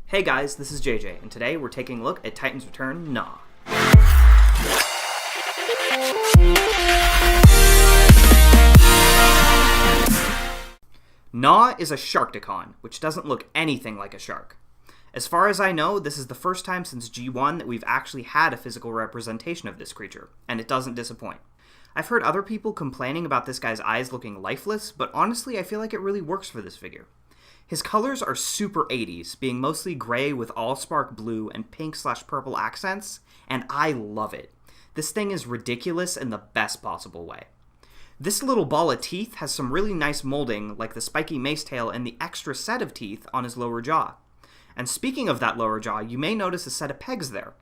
Hey guys, this is JJ, and today we're taking a look at Titans Return Gnaw. Gnaw is a Sharkticon, which doesn't look anything like a shark. As far as I know, this is the first time since G1 that we've actually had a physical representation of this creature, and it doesn't disappoint. I've heard other people complaining about this guy's eyes looking lifeless, but honestly I feel like it really works for this figure. His colors are super 80s, being mostly gray with all-spark blue and pink/purple accents, and I love it. This thing is ridiculous in the best possible way. This little ball of teeth has some really nice molding, like the spiky mace tail and the extra set of teeth on his lower jaw. And speaking of that lower jaw, you may notice a set of pegs there.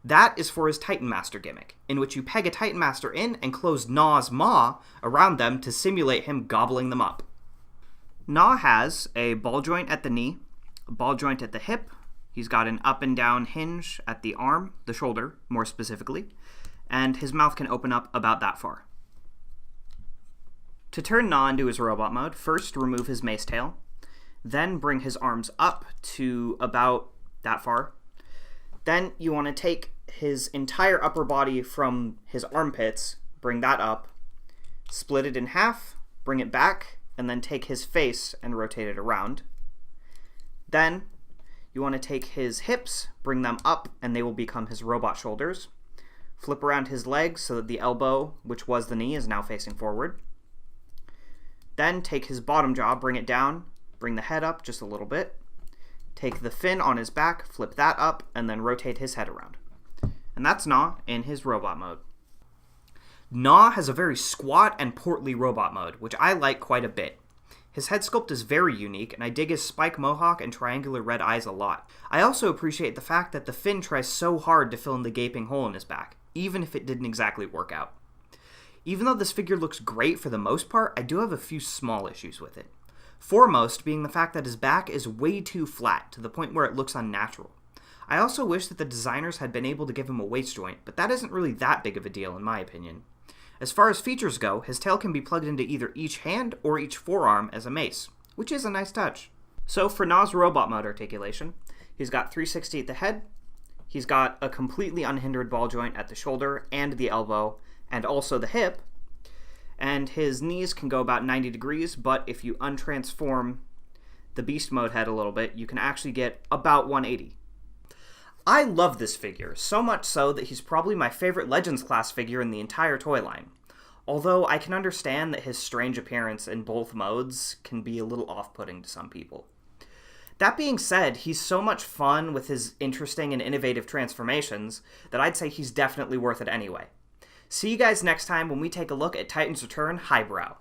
That is for his Titan Master gimmick, in which you peg a Titan Master in and close Gnaw's maw around them to simulate him gobbling them up. Gnaw has a ball joint at the knee, a ball joint at the hip, he's got an up and down hinge at the arm, the shoulder more specifically, and his mouth can open up about that far. To turn Gnaw into his robot mode, first remove his mace tail, then bring his arms up to about that far. Then you want to take his entire upper body from his armpits, bring that up, split it in half, bring it back, and then take his face and rotate it around. Then you want to take his hips, bring them up, and they will become his robot shoulders. Flip around his legs so that the elbow, which was the knee, is now facing forward. Then take his bottom jaw, bring it down, bring the head up just a little bit. Take the fin on his back, flip that up, and then rotate his head around. And that's Gnaw in his robot mode. Gnaw has a very squat and portly robot mode, which I like quite a bit. His head sculpt is very unique, and I dig his spike mohawk and triangular red eyes a lot. I also appreciate the fact that the fin tries so hard to fill in the gaping hole in his back, even if it didn't exactly work out. Even though this figure looks great for the most part, I do have a few small issues with it. Foremost being the fact that his back is way too flat, to the point where it looks unnatural. I also wish that the designers had been able to give him a waist joint, but that isn't really that big of a deal in my opinion. As far as features go, his tail can be plugged into either each hand or each forearm as a mace, which is a nice touch. So for Gnaw's robot mode articulation, he's got 360 at the head, he's got a completely unhindered ball joint at the shoulder and the elbow, and also the hip, and his knees can go about 90 degrees, but if you untransform the beast mode head a little bit, you can actually get about 180. I love this figure, so much so that he's probably my favorite Legends class figure in the entire toy line. Although I can understand that his strange appearance in both modes can be a little off-putting to some people. That being said, he's so much fun with his interesting and innovative transformations that I'd say he's definitely worth it anyway. See you guys next time when we take a look at Titans Return Highbrow.